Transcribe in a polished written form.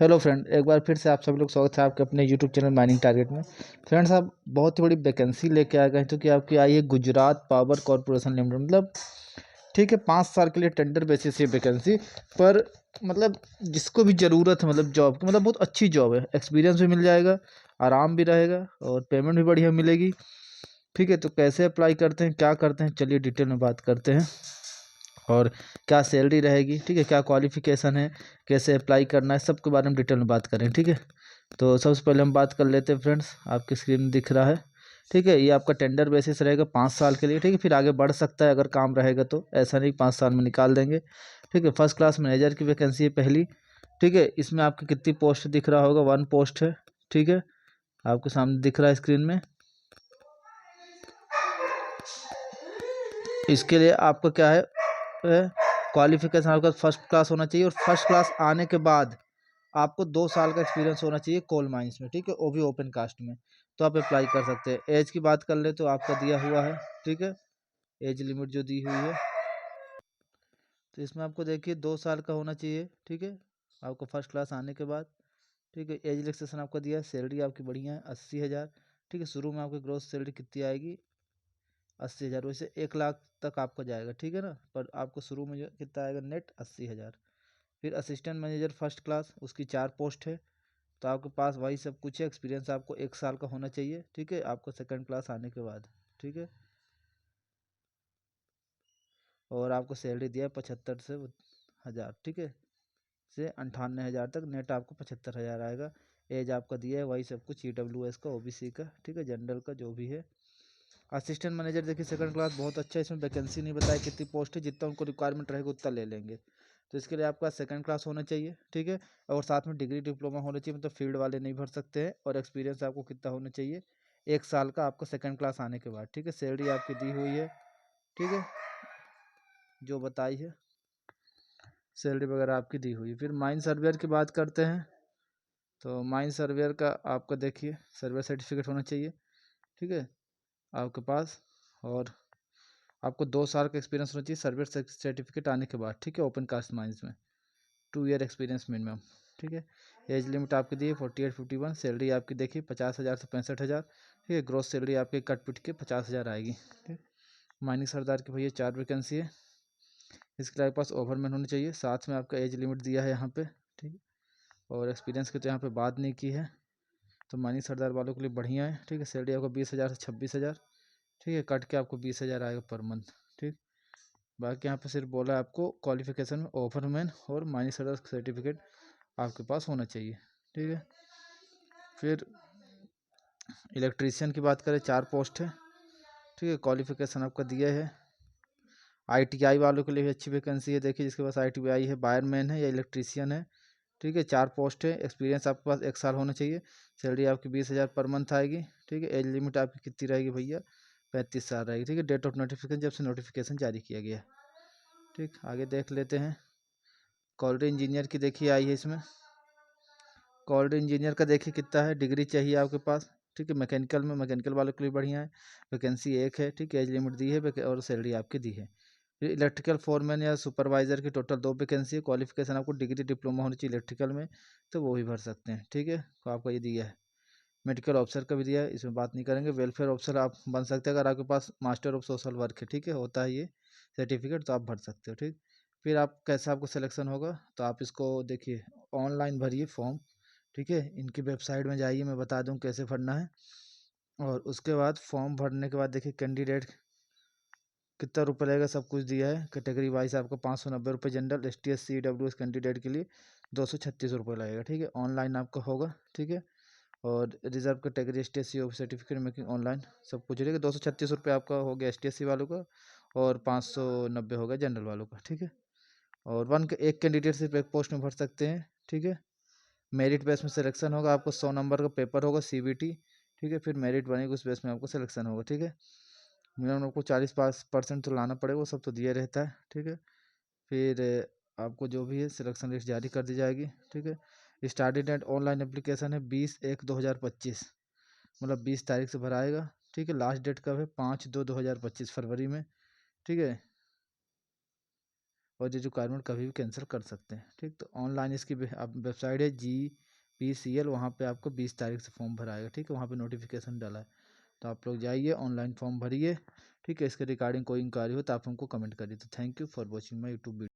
Hello friend, एक बार फिर से आप सभी लोग स्वागत है आपके अपने यूट्यूब चैनल माइनिंग टारगेट में। फ्रेंड्स, आप बहुत ही बड़ी वैकेंसी लेके आ गए हैं, जो कि आपकी आई है गुजरात पावर कॉरपोरेशन लिमिटेड। मतलब ठीक है, 5 साल के लिए टेंडर बेसिस ये वैकेंसी पर। मतलब जिसको भी ज़रूरत है, मतलब जॉब की, मतलब बहुत अच्छी जॉब है, एक्सपीरियंस भी मिल जाएगा, आराम भी रहेगा और पेमेंट भी बढ़िया मिलेगी। ठीक है, तो कैसे अप्लाई करते हैं, क्या करते हैं, चलिए डिटेल में बात करते हैं। और क्या सैलरी रहेगी, ठीक है, क्या क्वालिफिकेशन है, कैसे अप्लाई करना है, सब के बारे में डिटेल में बात करें। ठीक है, तो सबसे पहले हम बात कर लेते हैं। फ्रेंड्स, आपकी स्क्रीन में दिख रहा है, ठीक है, ये आपका टेंडर बेसिस रहेगा 5 साल के लिए। ठीक है, फिर आगे बढ़ सकता है अगर काम रहेगा तो, ऐसा नहीं 5 साल में निकाल देंगे। ठीक है, फर्स्ट क्लास मैनेजर की वैकेंसी है पहली। ठीक है, इसमें आपकी कितनी पोस्ट दिख रहा होगा, 1 पोस्ट है। ठीक है, आपके सामने दिख रहा है स्क्रीन में। इसके लिए आपको क्या है, क्वालिफिकेशन आपका फर्स्ट क्लास होना चाहिए, और फर्स्ट क्लास आने के बाद आपको 2 साल का एक्सपीरियंस होना चाहिए कोल माइंस में। ठीक है, वो भी ओपन कास्ट में, तो आप अप्लाई कर सकते हैं। एज की बात कर ले तो आपका दिया हुआ है, ठीक है, एज लिमिट जो दी हुई है, तो इसमें आपको देखिए 2 साल का होना चाहिए। ठीक है, आपको फर्स्ट क्लास आने के बाद। ठीक है, एज रिलैक्सेशन आपका दिया है, सैलरी आपकी बढ़िया है 80,000। ठीक है, शुरू में आपकी ग्रोथ सैलरी कितनी आएगी, 80,000। वैसे 1 लाख तक आपका जाएगा, ठीक है ना, पर आपको शुरू में जो कितना आएगा नेट 80,000। फिर असिस्टेंट मैनेजर फर्स्ट क्लास, उसकी 4 पोस्ट है, तो आपके पास वही सब कुछ है। एक्सपीरियंस आपको 1 साल का होना चाहिए, ठीक है, आपको सेकंड क्लास आने के बाद। ठीक है, और आपको सैलरी दिया है 75 से 1,000। ठीक है, से 98,000 तक नेट आपको 75,000 आएगा। एज आपका दिया है वही सब कुछ, EWS का, OBC का, ठीक है, जनरल का जो भी है। असिस्टेंट मैनेजर देखिए सेकंड क्लास, बहुत अच्छा है। इसमें वैकेंसी नहीं बताया कितनी पोस्ट है, जितना उनको रिक्वायरमेंट रहेगा उतना ले लेंगे। तो इसके लिए आपका सेकंड क्लास होना चाहिए, ठीक है, और साथ में डिग्री डिप्लोमा होना चाहिए, मतलब फील्ड वाले नहीं भर सकते हैं। और एक्सपीरियंस आपको कितना होना चाहिए, 1 साल का आपको सेकंड क्लास आने के बाद। ठीक है, सैलरी आपकी दी हुई है, ठीक है, जो बताई है सैलरी वगैरह आपकी दी हुई है। फिर माइन सर्वेयर की बात करते हैं, तो माइन सर्वेयर का आपका देखिए सर्वे सर्टिफिकेट होना चाहिए, ठीक है, आपके पास। और आपको 2 साल का एक्सपीरियंस होना चाहिए सर्वे सर्टिफिकेट आने के बाद। ठीक है, ओपन कास्ट माइंस में 2 ईयर एक्सपीरियंस मिनिमम। ठीक है, एज लिमिट आपकी दी है 48-51। सैलरी आपकी देखिए 50,000 से 65,000। ठीक है, ग्रोस सैलरी आपकी कट पिट के 50,000 आएगी। ठीक, माइनिंग सरदार की भैया 4 वैकेंसी है। इसके आपके पास ओवरमैन होनी चाहिए, साथ में आपका एज लिमिट दिया है यहाँ पे। ठीक, और एक्सपीरियंस की तो यहाँ पे बात नहीं की है, तो माइनिंग सरदार वालों के लिए बढ़िया है। ठीक है, सैलरी आपको 20,000 से 26,000। ठीक है, कट के आपको 20,000 आएगा पर मंथ। ठीक, बाकी यहाँ पे सिर्फ बोला है आपको क्वालिफिकेशन में ओवरमैन और माइनिंग सर्टिफिकेट आपके पास होना चाहिए। ठीक है, फिर इलेक्ट्रीशियन की बात करें 4 पोस्ट है। ठीक है, क्वालिफिकेशन आपका दिया है। ITI वालों के लिए भी अच्छी वैकेंसी है, देखिए जिसके पास ITI है, वायरमैन है या इलेक्ट्रीशियन है। ठीक है, 4 पोस्ट है, एक्सपीरियंस आपके पास 1 साल होना चाहिए। सैलरी आपकी 20,000 पर मंथ आएगी। ठीक है, एज लिमिट आपकी कितनी रहेगी भैया, 35 साल रहेगी। ठीक है, डेट ऑफ नोटिफिकेशन जब से नोटिफिकेशन जारी किया गया। ठीक, आगे देख लेते हैं। क्वालिटी इंजीनियर की देखिए आई है इसमें। क्वालिटी इंजीनियर का देखिए कितना है, डिग्री चाहिए आपके पास। ठीक है, मैकेनिकल में, मैकेनिकल वालों के लिए बढ़िया है, वैकेंसी 1 है। ठीक है, एज लिमिट दी है और सैलरी आपकी दी है। फिर इलेक्ट्रिकल फोरमैन या सुपरवाइजर की टोटल 2 वैकेंसी है। क्वालिफिकेशन आपको डिग्री डिप्लोमा होनी चाहिए इलेक्ट्रिकल में, तो वो भी भर सकते हैं। ठीक है, तो आपका ये दिया है। मेडिकल ऑफिसर का भी दिया है, इसमें बात नहीं करेंगे। वेलफेयर ऑफिसर आप बन सकते हैं अगर आपके पास मास्टर ऑफ सोशल वर्क है। ठीक है, होता है ये सर्टिफिकेट, तो आप भर सकते हो। ठीक, फिर आप कैसे आपको सिलेक्शन होगा, तो आप इसको देखिए ऑनलाइन भरिए फॉर्म। ठीक है, इनकी वेबसाइट में जाइए, मैं बता दूं कैसे भरना है। और उसके बाद फॉर्म भरने के बाद देखिए कैंडिडेट कितना रुपये लगेगा, सब कुछ दिया है। कैटेगरी वाइज आपको 590 रुपये जनरल, ST/SC/EWS कैंडिडेट के लिए 236 रुपये लगेगा। ठीक है, ऑनलाइन आपका होगा। ठीक है, और reserve category ST/SC certificate making online सब कुछ रहेगा। 236 रुपये आपका हो गया ST/SC वालों का, और 590 होगा जनरल वालों का। ठीक है, और एक कैंडिडेट सिर्फ एक पोस्ट में भर सकते हैं। ठीक है, मेरिट बेस में सिलेक्शन होगा, आपको 100 नंबर का पेपर होगा, CBT। ठीक है, फिर मेरिट बनेगी, उस बेस में आपको सिलेक्शन होगा। ठीक है, मिनिमम आपको 40% तो लाना पड़ेगा, वो सब तो दिया रहता है। ठीक है, फिर आपको जो भी है सिलेक्शन लिस्ट जारी कर दी जाएगी। ठीक है, स्टार्टिंग डेट ऑनलाइन एप्लीकेशन है 20/1/2025, मतलब 20 तारीख से भराएगा। ठीक है, लास्ट डेट कब है, 5/2/2025 फरवरी में। ठीक है, और ये रिक्वायरमेंट कभी भी कैंसिल कर सकते हैं। ठीक, तो ऑनलाइन इसकी वेबसाइट है GPCL, वहाँ पे आपको 20 तारीख से फॉर्म भराएगा। ठीक है, वहाँ पे नोटिफिकेशन डाला है, तो आप लोग जाइए ऑनलाइन फॉर्म भरिए। ठीक है, इसके रिगार्डिंग कोई इंक्वायरी हो तो आप हमको कमेंट करिए। तो thank you for watching my YouTube video.